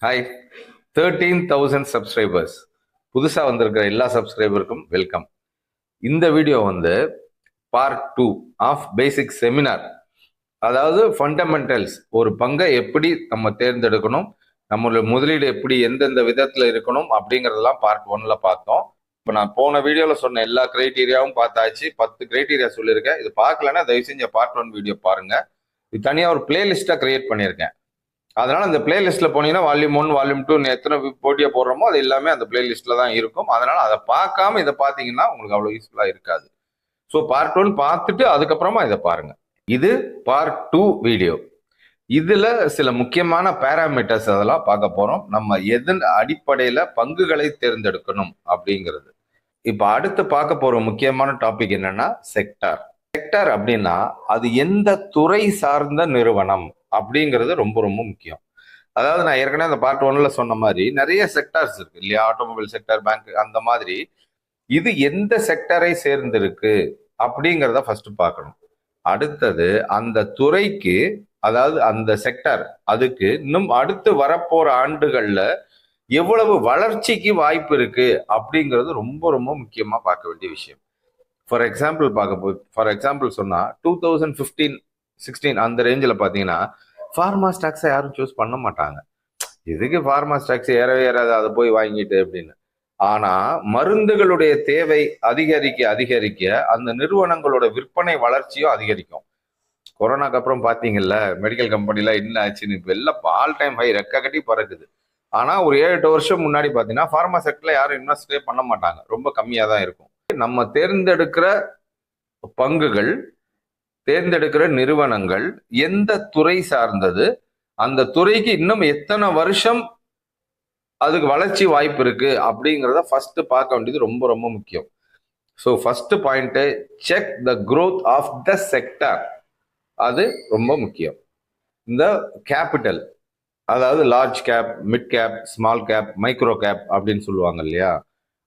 Hi, 13,000 subscribers. புதுசாக வந்திருக்கிற எல்லா சப்ஸ்கிரைபருக்கும் வெல்கம். இந்த video part 2 of basic seminar. அதாவது ஃபண்டமெண்டல்ஸ், ஒரு பங்கை எப்படி நம்ம தேர்ந்தெடுக்கணும், நம்மளோட முதலீடு எப்படி எந்தெந்த விதத்தில் இருக்கணும் அப்படிங்கிறதெல்லாம் பார்ட் 1ல பார்த்தோம். இப்போ நான் போன வீடியோவில் சொன்ன எல்லா கிரைட்டீரியாவும் பார்த்தாச்சு. 10 கிரைட்டீரியா சொல்லியிருக்கேன். இது பார்க்கலன்னா தயவு செஞ்ச பார்ட் 1 வீடியோ பாருங்க. இது தனியாக ஒரு பிளேலிஸ்ட்டாக கிரியேட் பண்ணியிருக்கேன். அதனால அந்த பிளேலிஸ்ட்ல போனீங்கன்னா வால்யூம் 1 வால்யூம் 2 எத்தனை போட்டியா போடுறோமோ அது எல்லாமே அந்த பிளேலிஸ்ட்ல தான் இருக்கும். அதனால அதை பார்க்காம இதை பார்த்தீங்கன்னா உங்களுக்கு அவ்வளோ யூஸ்ஃபுல்லா இருக்காது. ஸோ பார்ட் 1 பார்த்துட்டு அதுக்கப்புறமா இதை பாருங்க. இது பார்ட் 2 வீடியோ. இதுல சில முக்கியமான பேராமீட்டர்ஸ் அதெல்லாம் பார்க்க போறோம். நம்ம எதன் அடிப்படையில பங்குகளை தேர்ந்தெடுக்கணும் அப்படிங்கிறது. இப்ப அடுத்து பார்க்க போற முக்கியமான டாபிக் என்னன்னா செக்டார். செக்டார் அப்படின்னா அது எந்த துறை சார்ந்த நிறுவனம் அப்படிங்கிறது ரொம்ப ரொம்ப முக்கியம். அதாவது நான் ஏற்கனவே அந்த பார்ட் 1ல சொன்ன மாதிரி நிறைய செக்டார்ஸ் இருக்கு இல்லையா, ஆட்டோமொபைல் செக்டர், பேங்க், அந்த மாதிரி. இது எந்த செக்டரை சேர்ந்திருக்கு அப்படிங்கிறத ஃபர்ஸ்ட் பார்க்கணும். அடுத்தது அந்த துறைக்கு, அதாவது அந்த செக்டர் அதுக்கு இன்னும் அடுத்து வரப்போற ஆண்டுகள்ல எவ்வளவு வளர்ச்சிக்கு வாய்ப்பு இருக்கு அப்படிங்கிறது ரொம்ப ரொம்ப முக்கியமா பார்க்க வேண்டிய விஷயம். ஃபார் எக்ஸாம்பிள் சொன்னா 2015-16 அந்த ரேஞ்சில் பார்த்தீங்கன்னா ஃபார்மா ஸ்டாக்ஸை யாரும் சூஸ் பண்ண மாட்டாங்க. இதுக்கு ஃபார்மா ஸ்டாக்ஸ் ஏறவே ஏறாது, அதை போய் வாங்கிட்டு அப்படின்னு. ஆனா மருந்துகளுடைய தேவை அதிகரிக்க அதிகரிக்க அந்த நிறுவனங்களோட விற்பனை வளர்ச்சியும் அதிகரிக்கும். கொரோனாக்கு அப்புறம் பார்த்தீங்கல்ல, மெடிக்கல் கம்பெனில என்ன ஆச்சுன்னு இப்போ எல்லாம் ஆல் டைம் ஹை ரெக்க கட்டி பறக்குது. ஆனா ஒரு 7-8 வருஷம் முன்னாடி பார்த்தீங்கன்னா ஃபார்மா செக்டர்ல யாரும் இன்வெஸ்டே பண்ண மாட்டாங்க, ரொம்ப கம்மியாக தான் இருக்கும். நம்ம தேர்ந்தெடுக்கிற பங்குகள், தேர்ந்தெடுக்கிற நிறுவனங்கள் எந்த துறை சார்ந்தது, அந்த துறைக்கு இன்னும் எத்தனை வருஷம் அதுக்கு வளர்ச்சி வாய்ப்பு இருக்கு அப்படிங்கிறத ஃபர்ஸ்ட் பார்க்க வேண்டியது ரொம்ப ரொம்ப முக்கியம். So first point, check the growth of the sector. அது ரொம்ப முக்கியம். இந்த கேபிட்டல், அதாவது large cap, mid cap, small cap, micro cap அப்படின்னு சொல்லுவாங்க இல்லையா,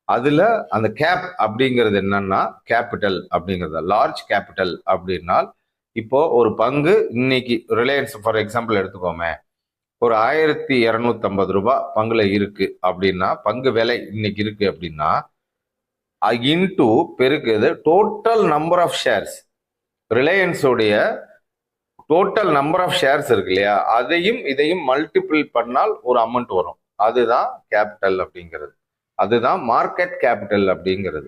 அதுல அந்த கேப் அப்படிங்கிறது என்னன்னா கேபிட்டல் அப்படிங்கிறது. லார்ஜ் கேபிட்டல் அப்படின்னா இப்போ ஒரு பங்கு இன்னைக்கு ரிலையன்ஸ் ஃபார் எக்ஸாம்பிள் எடுத்துக்கோமே, ஒரு 1250 ரூபாய் பங்குல இருக்கு அப்படின்னா, பங்கு விலை இன்னைக்கு இருக்கு அப்படின்னா இன்டூ பெருக்குது டோட்டல் நம்பர் ஆஃப் ஷேர்ஸ். ரிலையன்ஸோடைய டோட்டல் நம்பர் ஆஃப் ஷேர்ஸ் இருக்கு இல்லையா, அதையும் இதையும் மல்டிபிள் பண்ணால் ஒரு அமௌண்ட் வரும். அதுதான் கேபிட்டல் அப்படிங்கிறது. அதுதான் மார்க்கெட் கேபிட்டல் அப்படிங்கிறது.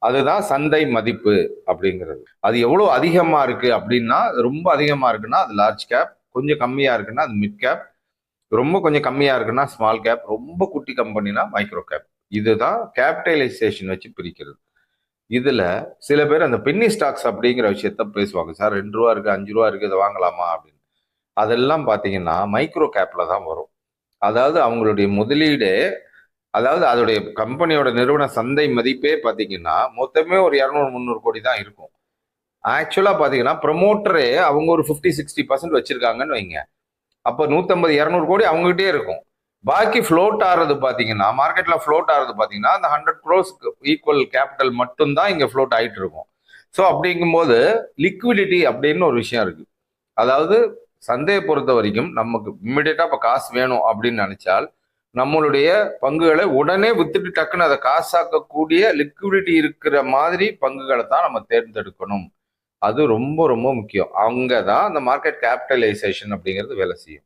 அதுதான் சந்தை மதிப்பு அப்படிங்கிறது. அது எவ்வளவு அதிகமா இருக்கு அப்படின்னா, ரொம்ப அதிகமா இருக்குன்னா அது லார்ஜ் கேப், கொஞ்சம் கம்மியா இருக்குன்னா அது மிட் கேப், ரொம்ப கொஞ்சம் கம்மியா இருக்குன்னா ஸ்மால் கேப், ரொம்ப குட்டி கம்பெனினா மைக்ரோ கேப். இதுதான் கேபிட்டலைசேஷன் வச்சு பிரிக்கிறது. இதுல சில பேர் அந்த பென்னி ஸ்டாக்ஸ் அப்படிங்கிற விஷயத்த பேசுவாங்க. சார் 2 ரூபா இருக்கு, 5 ரூபா இருக்கு, இதை வாங்கலாமா அப்படின்னு. அதெல்லாம் பாத்தீங்கன்னா மைக்ரோ கேப்ல தான் வரும். அதாவது அவங்களுடைய முதலீடு, அதாவது அதோடைய கம்பெனியோட நிறுவன சந்தை மதிப்பே பார்த்தீங்கன்னா மொத்தமே ஒரு 200-300 கோடி தான் இருக்கும். ஆக்சுவலா பார்த்தீங்கன்னா ப்ரொமோட்டரே அவங்க ஒரு 50-60% வச்சிருக்காங்கன்னு வைங்க. அப்போ 150-200 கோடி அவங்ககிட்டே இருக்கும். பாக்கி ஃப்ளோட் ஆறது பார்த்தீங்கன்னா, மார்க்கெட்ல ஃப்ளோட் ஆறது பார்த்தீங்கன்னா அந்த 100 crores ஈக்குவல் கேபிட்டல் மட்டும்தான் இங்க ஃப்ளோட் ஆயிட்டு இருக்கும். ஸோ அப்படிங்கும்போது லிக்விடிட்டி அப்படின்னு ஒரு விஷயம் இருக்கு. அதாவது சந்தையை பொறுத்த வரைக்கும் நமக்கு இம்மிடியட்டா இப்போ காசு வேணும் அப்படின்னு நினைச்சால் நம்மளுடைய பங்குகளை உடனே வித்துட்டு டக்குன்னு அதை காசாக்கக்கூடிய லிக்விடிட்டி இருக்கிற மாதிரி பங்குகளை தான் நம்ம தேர்ந்தெடுக்கணும். அது ரொம்ப ரொம்ப முக்கியம். அங்கதான் அந்த மார்க்கெட் கேபிட்டலைசேஷன் அப்படிங்கிறது வேலை செய்யும்.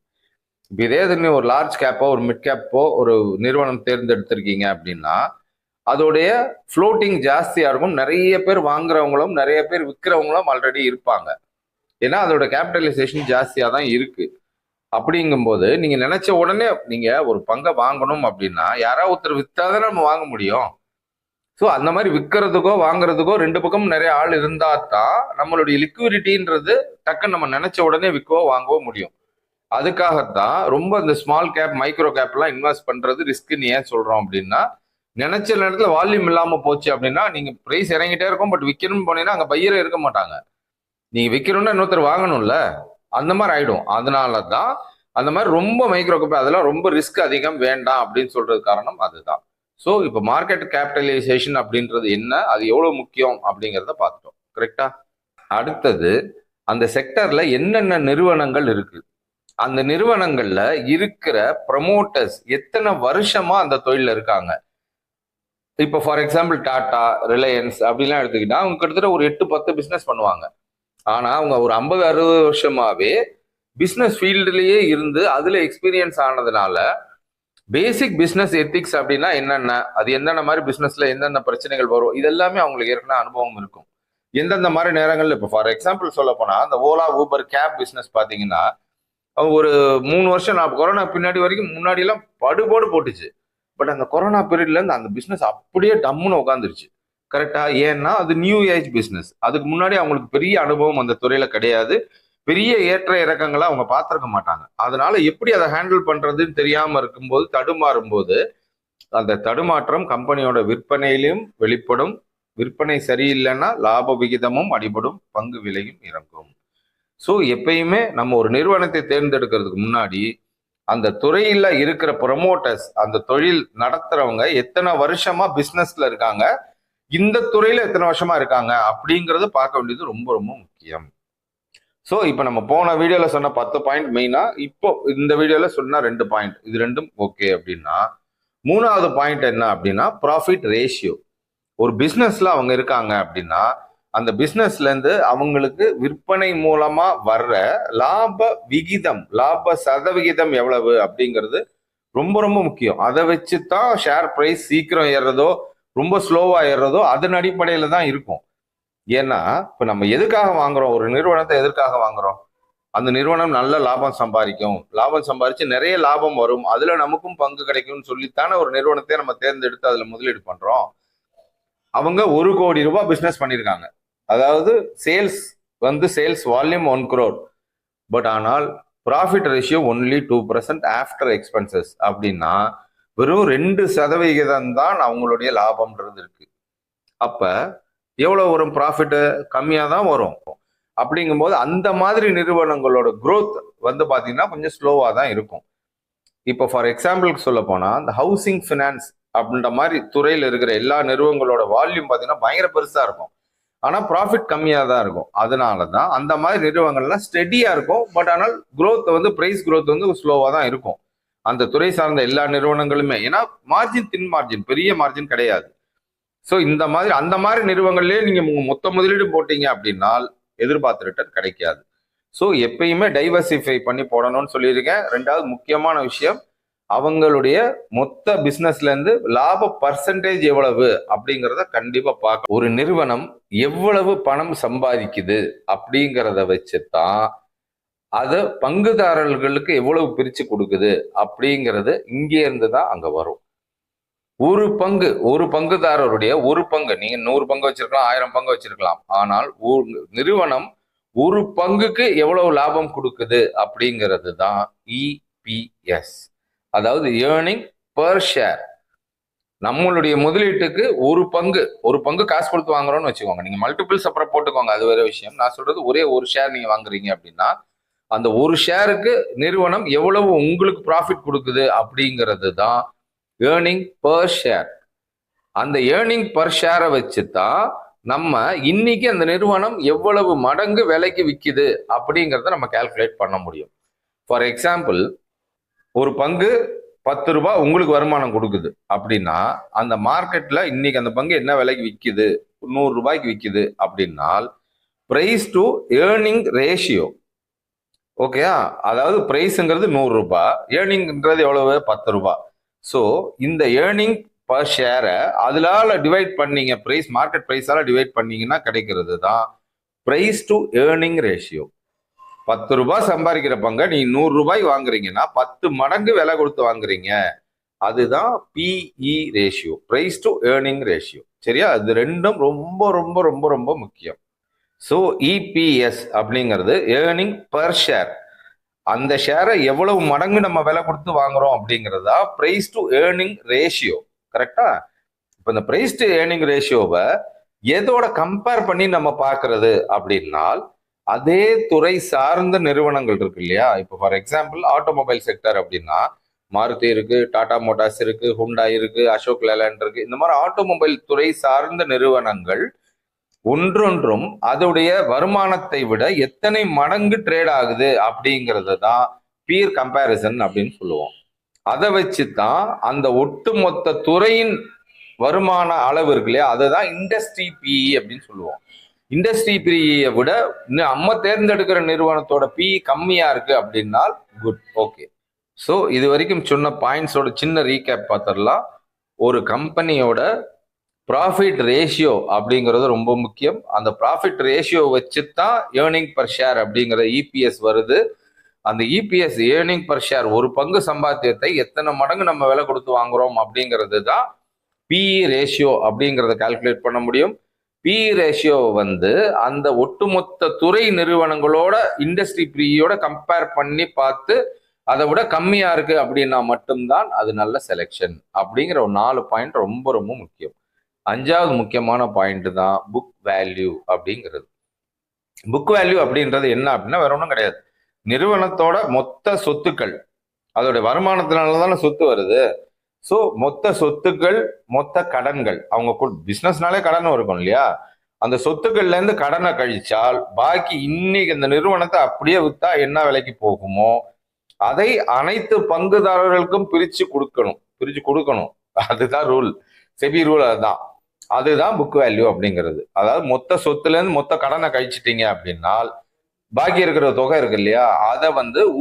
இப்போ இதே இது ஒரு லார்ஜ் கேப்போ ஒரு மிட் கேப்போ ஒரு நிறுவனம் தேர்ந்தெடுத்திருக்கீங்க அப்படின்னா அதோடைய ஃப்ளோட்டிங் ஜாஸ்தியா இருக்கும். நிறைய பேர் வாங்குறவங்களும் நிறைய பேர் விற்கிறவங்களும் ஆல்ரெடி இருப்பாங்க. ஏன்னா அதோட கேபிட்டலைசேஷன் ஜாஸ்தியா தான் இருக்கு. அப்படிங்கும்போது நீங்க நினைச்ச உடனே நீங்க ஒரு பங்கை வாங்கணும் அப்படின்னா யாராவது ஒருத்தர் வித்தாதான் நம்ம வாங்க முடியும். ஸோ அந்த மாதிரி விற்கிறதுக்கோ வாங்குறதுக்கோ 2 பக்கமும் நிறைய ஆள் இருந்தா தான் நம்மளுடைய லிக்விடிட்டின்றது டக்குன்னு நம்ம நினைச்ச உடனே விற்கவோ வாங்கவோ முடியும். அதுக்காகத்தான் ரொம்ப இந்த ஸ்மால் கேப், மைக்ரோ கேப்லாம் இன்வெஸ்ட் பண்றது ரிஸ்க்னு ஏன் சொல்றோம் அப்படின்னா, நினைச்ச நேரத்துல வால்யூம் இல்லாம போச்சு அப்படின்னா நீங்க பிரைஸ் இறங்கிட்டே இருக்கும், பட் விற்கணும்னு போனீங்கன்னா அங்க பையரே இருக்க மாட்டாங்க. நீங்க விற்கணும்னா இன்னொருத்தர் வாங்கணும்ல, அந்த மாதிரி ஆயிடும். அதனாலதான் அந்த மாதிரி ரொம்ப மைக்ரோ கேப், அதெல்லாம் ரொம்ப ரிஸ்க் அதிகம், வேண்டாம் அப்படின்னு சொல்றது காரணம் அதுதான். ஸோ இப்போ மார்க்கெட் கேபிட்டலைசேஷன் அப்படின்றது என்ன, அது எவ்வளவு முக்கியம் அப்படிங்கிறத பார்த்துட்டோம். கரெக்டா? அடுத்தது அந்த செக்டர்ல என்னென்ன நிறுவனங்கள் இருக்கு. அந்த நிறுவனங்கள்ல இருக்கிற ப்ரமோட்டர்ஸ் எத்தனை வருஷமா அந்த தொழில இருக்காங்க. இப்போ ஃபார் எக்ஸாம்பிள் டாடா, ரிலையன்ஸ் அப்படிலாம் எடுத்துக்கிட்டா அவங்க கிட்டத்தட்ட ஒரு 8-10 பிசினஸ் பண்ணுவாங்க. ஆனா அவங்க ஒரு 50-60 வருஷமாவே பிசினஸ் ஃபீல்டுலயே இருந்து அதுல எக்ஸ்பீரியன்ஸ் ஆனதுனால பேசிக் பிசினஸ் எத்திக்ஸ் அப்படின்னா என்னென்ன, அது என்னென்ன மாதிரி பிசினஸ்ல எந்தெந்த பிரச்சனைகள் வரும், இது எல்லாமே அவங்களுக்கு ஏற்கனவே அனுபவம் இருக்கும். எந்தெந்த மாதிரி நேரங்கள்ல இப்போ ஃபார் எக்ஸாம்பிள் சொல்ல போனா அந்த ஓலா, ஊபர், கேப் பிசினஸ் பாத்தீங்கன்னா ஒரு 3 வருஷம் நான் கொரோனா பின்னாடி வரைக்கும் முன்னாடி எல்லாம் படுபோடு போட்டுச்சு. பட் அந்த கொரோனா பீரியட்ல இருந்து அந்த பிசினஸ் அப்படியே டம்முன்னு உட்காந்துருச்சு. கரெக்டா? ஏன்னா அது நியூ ஏஜ் பிசினஸ். அதுக்கு முன்னாடி அவங்களுக்கு பெரிய அனுபவம் அந்த துறையில கிடையாது. பெரிய ஏற்ற இறக்கங்களை அவங்க பார்த்திருக்க மாட்டாங்க. அதனால எப்படி அதை ஹேண்டில் பண்றதுன்னு தெரியாம இருக்கும்போது, தடுமாறும் போது அந்த தடுமாற்றம் கம்பெனியோட விற்பனையிலும் வெளிப்படும். விற்பனை சரியில்லைன்னா லாப விகிதமும் அடிபடும், பங்கு விலையும் இறங்கும். ஸோ எப்பயுமே நம்ம ஒரு நிறுவனத்தை தேர்ந்தெடுக்கிறதுக்கு முன்னாடி அந்த துறையில இருக்கிற ப்ரமோட்டர்ஸ், அந்த தொழில் நடத்துறவங்க எத்தனை வருஷமா பிசினஸ்ல இருக்காங்க, இந்த துறையில எத்தனை வருஷமா இருக்காங்க அப்படிங்கறத பார்க்க வேண்டியது ரொம்ப ரொம்ப முக்கியம். ஸோ இப்போ நம்ம போன வீடியோல சொன்ன 10 பாயிண்ட் மெயினா, இப்போ இந்த வீடியோல சொன்ன 2 பாயிண்ட், இது ரெண்டும் ஓகே அப்படின்னா, 3வது பாயிண்ட் என்ன அப்படின்னா ப்ராஃபிட் ரேஷியோ. ஒரு பிசினஸ்ல அவங்க இருக்காங்க அப்படின்னா அந்த பிசினஸ்ல இருந்து அவங்களுக்கு விற்பனை மூலமா வர்ற லாப விகிதம், லாப சதவிகிதம் எவ்வளவு அப்படிங்கிறது ரொம்ப ரொம்ப முக்கியம். அதை வச்சுதான் ஷேர் பிரைஸ் சீக்கிரம் ஏறுறதோ ரொம்ப ஸ்லோவா ஏறுறதோ அதன் அடிப்படையில தான் இருக்கும். ஏன்னா இப்ப நம்ம எதுக்காக வாங்குறோம், ஒரு நிறுவனத்தை எதற்காக வாங்குறோம்? அந்த நிறுவனம் நல்ல லாபம் சம்பாதிக்கும், லாபம் சம்பாதிச்சு நிறைய லாபம் வரும், அதுல நமக்கும் பங்கு கிடைக்கும்னு சொல்லித்தானே ஒரு நிறுவனத்தை நம்ம தேர்ந்தெடுத்து அதுல முதலீடு பண்றோம். அவங்க 1 கோடி ரூபாய் பிசினஸ் பண்ணியிருக்காங்க. அதாவது சேல்ஸ் வால்யூம் 1 crore. பட் ஆனால் profit ratio only 2% after expenses அப்படின்னா வெறும் 2% தான் அவங்களுடைய லாபம்ன்றது இருக்கு. அப்ப எவ்வளவு வரும்? ப்ராஃபிட் கம்மியா தான் வரும். அப்படிங்கும்போது அந்த மாதிரி நிறுவனங்களோட growth பாத்தீங்கன்னா கொஞ்சம் ஸ்லோவா தான் இருக்கும். இப்போ ஃபார் எக்ஸாம்பிளுக்கு சொல்ல போனா இந்த ஹவுசிங் ஃபினான்ஸ் அப்படின்ற மாதிரி துறையில் இருக்கிற எல்லா நிறுவனங்களோட வால்யூம் பாத்தீங்கன்னா பயங்கர பெருசா இருக்கும். ஆனா ப்ராஃபிட் கம்மியா தான் இருக்கும். அதனாலதான் அந்த மாதிரி நிறுவனங்கள்லாம் ஸ்டெடியா இருக்கும். பட் ஆனால் growth பிரைஸ் growth ஸ்லோவா தான் இருக்கும் அந்த துறை சார்ந்த எல்லா நிறுவனங்களுமே. ஏன்னா மார்ஜின் தின் மார்ஜின், பெரிய மார்ஜின் கிடையாது. ஸோ இந்த மாதிரி அந்த மாதிரி நிறுவனங்கள்லயே நீங்க மொத்த முதலீடு போட்டீங்க அப்படின்னா எதிர்பார்த்த ரிட்டர்ன் கிடைக்காது. ஸோ எப்பயுமே டைவர்சிஃபை பண்ணி போடணும்னு சொல்லியிருக்கேன். 2வது முக்கியமான விஷயம், அவங்களுடைய மொத்த பிசினஸ்ல இருந்து லாப பர்சன்டேஜ் எவ்வளவு அப்படிங்கிறத கண்டிப்பா பார்க்க. ஒரு நிறுவனம் எவ்வளவு பணம் சம்பாதிக்குது அப்படிங்கிறத வச்சுதான் அதை பங்குதாரர்களுக்கு எவ்வளவு பிரிச்சு கொடுக்குது அப்படிங்கிறது இங்கே இருந்து தான் அங்க வரும். ஒரு பங்குதாரருடைய ஒரு பங்கு, நீங்க 100 பங்கு வச்சிருக்கலாம், 1000 பங்கு வச்சிருக்கலாம். ஆனால் நிறுவனம் ஒரு பங்குக்கு எவ்வளவு லாபம் கொடுக்குது அப்படிங்கிறது தான் இபிஎஸ், அதாவது ஏர்னிங் பெர் ஷேர். நம்மளுடைய முதலீட்டுக்கு ஒரு பங்கு காசு கொடுத்து வாங்குறோம்னு வச்சுக்கோங்க. நீங்க மல்டிபிள்ஸ் அப்புறம் போட்டுக்கோங்க, அது வேற விஷயம். நான் சொல்றது ஒரே ஒரு ஷேர் நீங்க வாங்குறீங்க அப்படின்னா அந்த ஒரு ஷேருக்கு நிறுவனம் எவ்வளவு உங்களுக்கு ப்ராஃபிட் கொடுக்குது அப்படிங்கிறது தான் ஏர்னிங் பெர் ஷேர். அந்த ஏர்னிங் பெர் ஷேரை வச்சுதான் நம்ம இன்னைக்கு அந்த நிறுவனம் எவ்வளவு மடங்கு விலைக்கு விற்குது அப்படிங்கிறத நம்ம கால்குலேட் பண்ண முடியும். ஃபார் எக்ஸாம்பிள், ஒரு பங்கு 10 ரூபாய் உங்களுக்கு வருமானம் கொடுக்குது அப்படின்னா அந்த மார்க்கெட்ல இன்னைக்கு அந்த பங்கு என்ன விலைக்கு விற்குது, 100 ரூபாய்க்கு விற்குது அப்படின்னால் பிரைஸ் டு ஏர்னிங் ரேஷியோ. ஓகேயா? அதாவது பிரைஸ்ங்கிறது 100 ரூபாய், ஏர்னிங்கிறது எவ்வளவு? 10 ரூபாய். ஸோ இந்த ஏர்னிங் பர் ஷேரை அதனால டிவைட் பண்ணீங்க, பிரைஸ் மார்க்கெட் பிரைஸால டிவைட் பண்ணீங்கன்னா கிடைக்கிறது தான் பிரைஸ் டு ஏர்னிங் ரேஷியோ. 10 ரூபாய் சம்பாதிக்கிற பங்கை நீ 100 ரூபாய் வாங்குறீங்கன்னா 10 மடங்கு விலை கொடுத்து வாங்குறீங்க. அதுதான் PE ratio, price to earning ratio. சரியா? இது ரெண்டும் ரொம்ப ரொம்ப ரொம்ப ரொம்ப முக்கியம். ஸோ இபிஎஸ் அப்படிங்கிறது ஏர்னிங் பர் ஷேர். அந்த ஷேரை எவ்வளவு மடங்கு நம்ம விலை கொடுத்து வாங்குறோம் அப்படிங்கிறதா பிரைஸ் டு ஏர்னிங் ரேஷியோ. கரெக்டா? இப்போ இந்த பிரைஸ் டு ஏர்னிங் ரேஷியோவை எதோட கம்பேர் பண்ணி நம்ம பார்க்கறது அப்படின்னா அதே துறை சார்ந்த நிறுவனங்கள் இருக்கு இல்லையா? இப்போ ஃபார் எக்ஸாம்பிள் ஆட்டோமொபைல் செக்டர் அப்படின்னா மாருதி இருக்கு, டாடா மோட்டார்ஸ் இருக்கு, ஹுண்டாய் இருக்கு, அசோக் லேலண்ட் இருக்கு. இந்த மாதிரி ஆட்டோமொபைல் துறை சார்ந்த நிறுவனங்கள் ஒன்றொன்றும் அதோடைய வருமானத்தை விட எத்தனை மடங்கு ட்ரேட் ஆகுது அப்படிங்கிறது தான் பீர் கம்பேரிசன் அப்படின்னு சொல்லுவோம். அதை வச்சுதான் அந்த ஒட்டுமொத்த துறையின் வருமான அளவு இருக்கு இல்லையா, அதுதான் இண்டஸ்ட்ரி பிஇ அப்படின்னு சொல்லுவோம். இண்டஸ்ட்ரி பிஇயை விட நம்ம தேர்ந்தெடுக்கிற நிறுவனத்தோட பிஇ கம்மியா இருக்கு அப்படின்னா குட், ஓகே. ஸோ இது வரைக்கும் சொன்ன பாயிண்ட்ஸோட சின்ன ரீகேப் பார்த்துடலாம். ஒரு கம்பெனியோட ப்ராஃபிட் ரேஷியோ அப்படிங்கிறது ரொம்ப முக்கியம். அந்த ப்ராஃபிட் ரேஷியோ வச்சு தான் ஏர்னிங் பர் ஷேர் அப்படிங்கிற இபிஎஸ் வருது. அந்த இபிஎஸ் ஏர்னிங் பர் ஷேர், ஒரு பங்கு சம்பாத்தியத்தை எத்தனை மடங்கு நம்ம விலை கொடுத்து வாங்குறோம் அப்படிங்கிறது தான் பிஇ ரேஷியோ அப்படிங்கிறத கால்குலேட் பண்ண முடியும். பிஇ ரேஷியோ அந்த ஒட்டுமொத்த துறை நிறுவனங்களோட இண்டஸ்ட்ரி பிஇயோட கம்பேர் பண்ணி பார்த்து அதை விட கம்மியா இருக்கு அப்படின்னா மட்டும்தான் அது நல்ல செலெக்ஷன் அப்படிங்கிற ஒரு 4 பாயிண்ட் ரொம்ப ரொம்ப முக்கியம். 5வது முக்கியமான பாயிண்ட் தான் புக் வேல்யூ அப்படிங்கிறது. புக் வேல்யூ அப்படின்றது என்ன அப்படின்னா வேற ஒன்றும் கிடையாது. நிறுவனத்தோட மொத்த சொத்துக்கள், அதோட வருமானத்தினாலதான சொத்து வருது. ஸோ மொத்த சொத்துக்கள், மொத்த கடன்கள், அவங்க பிசினஸ்னாலே கடன் இருக்கும் இல்லையா, அந்த சொத்துக்கள்ல இருந்து கடனை கழிச்சால் பாக்கி இன்னைக்கு இந்த நிறுவனத்தை அப்படியே வித்தா என்ன விலைக்கு போகுமோ அதை அனைத்து பங்குதாரர்களுக்கும் பிரிச்சு கொடுக்கணும். அதுதான் ரூல், செபி ரூல். அதுதான் புக் வேல்யூ அப்படிங்கிறது. அதாவது மொத்த சொத்துல இருந்து மொத்த கடனை கழிச்சிட்டீங்க அப்படின்னால் பாக்கி இருக்கிற தொகை இருக்கு இல்லையா, அதை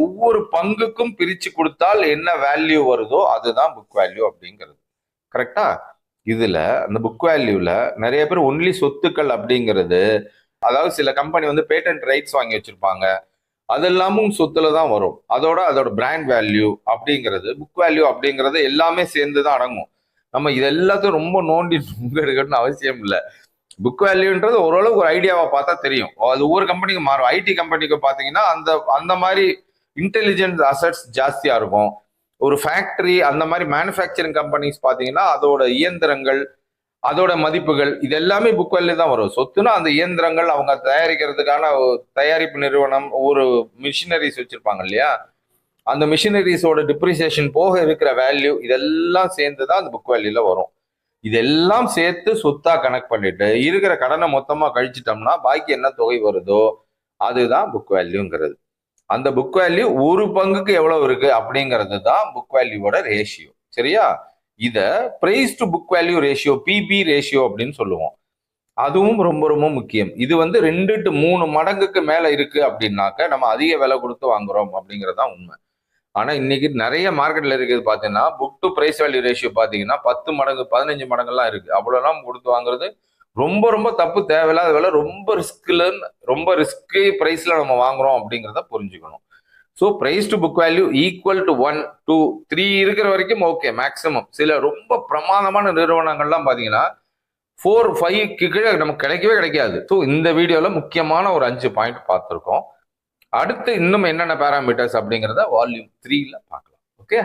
ஒவ்வொரு பங்குக்கும் பிரிச்சு கொடுத்தால் என்ன வேல்யூ வருதோ அதுதான் புக் வேல்யூ அப்படிங்கிறது. கரெக்டா? இதுல அந்த புக் வேல்யூல நிறைய பேர் ஒன்லி சொத்துக்கள் அப்படிங்கிறது, அதாவது சில கம்பெனி பேட்டன்ட் ரைட்ஸ் வாங்கி வச்சிருப்பாங்க, அது எல்லாமும் சொத்துல தான் வரும். அதோட பிராண்ட் வேல்யூ அப்படிங்கிறது, புக் வேல்யூ அப்படிங்கிறது எல்லாமே சேர்ந்துதான் அடங்கும். நம்ம இது எல்லாத்தையும் ரொம்ப நோண்டி எடுக்கணும்னு அவசியம் இல்லை. புக் வேல்யூன்றது ஓரளவுக்கு ஒரு ஐடியாவை பார்த்தா தெரியும். அது ஒவ்வொரு கம்பெனிக்கு மாறும். ஐடி கம்பெனிக்கு பார்த்தீங்கன்னா அந்த மாதிரி இன்டெலிஜென்ட் அசட்ஸ் ஜாஸ்தியா இருக்கும். ஒரு ஃபேக்டரி, அந்த மாதிரி மேனுஃபேக்சரிங் கம்பெனிஸ் பார்த்தீங்கன்னா அதோட இயந்திரங்கள், அதோட மதிப்புகள், இது எல்லாமே புக் வேல்யூ தான் வரும். சொத்துனா அந்த இயந்திரங்கள், அவங்க தயாரிக்கிறதுக்கான தயாரிப்பு நிறுவனம், ஒரு மிஷினரிஸ் வச்சிருப்பாங்க இல்லையா, அந்த மிஷினரிஸோட டிப்ரிசியேஷன் போக இருக்கிற வேல்யூ, இதெல்லாம் சேர்ந்து தான் அந்த புக் வேல்யூல வரும். இதெல்லாம் சேர்த்து சொத்தா கனெக்ட் பண்ணிட்டு இருக்கிற கடனை மொத்தமா கழிச்சிட்டோம்னா பாக்கி என்ன தொகை வருதோ அதுதான் புக் வேல்யூங்கிறது. அந்த புக் வேல்யூ ஒரு பங்குக்கு எவ்வளவு இருக்கு அப்படிங்கிறது தான் புக் வேல்யூவோட ரேஷியோ. சரியா? இத price to book value ratio, BP ratio அப்படின்னு சொல்லுவோம். அதுவும் ரொம்ப ரொம்ப முக்கியம். இது 2 to 3 மடங்குக்கு மேல இருக்கு அப்படின்னாக்க நம்ம அதிக விலை கொடுத்து வாங்குறோம் அப்படிங்கறதுதான் உண்மை. ஆனா இன்னைக்கு நிறைய மார்க்கெட்ல இருக்கிறது பாத்தீங்கன்னா book to price value ratio பாத்தீங்கன்னா 10 மடங்கு 15 மடங்குலாம் இருக்கு. அவ்வளவுலாம் கொடுத்து வாங்குறது ரொம்ப ரொம்ப தப்பு, தேவையில்லாத வேலை, ரொம்ப ரிஸ்க் பிரைஸ்ல நம்ம வாங்குறோம் அப்படிங்கிறத புரிஞ்சுக்கணும். So price to book value equal to 1, 2, 3 இருக்கிற வரைக்கும் ஓகே மேக்சிமம். சில ரொம்ப பிரமாதமான நிறுவனங்கள்லாம் பாத்தீங்கன்னா 4, 5 கீழே நமக்கு கிடைக்கவே கிடைக்காது. ஸோ இந்த வீடியோல முக்கியமான ஒரு 5 பாயிண்ட் பார்த்துருக்கோம். அடுத்து இன்னும் என்னென்ன பேராமீட்டர்ஸ் அப்படிங்கிறத வால்யூம் 3ல பார்க்கலாம். ஓகே.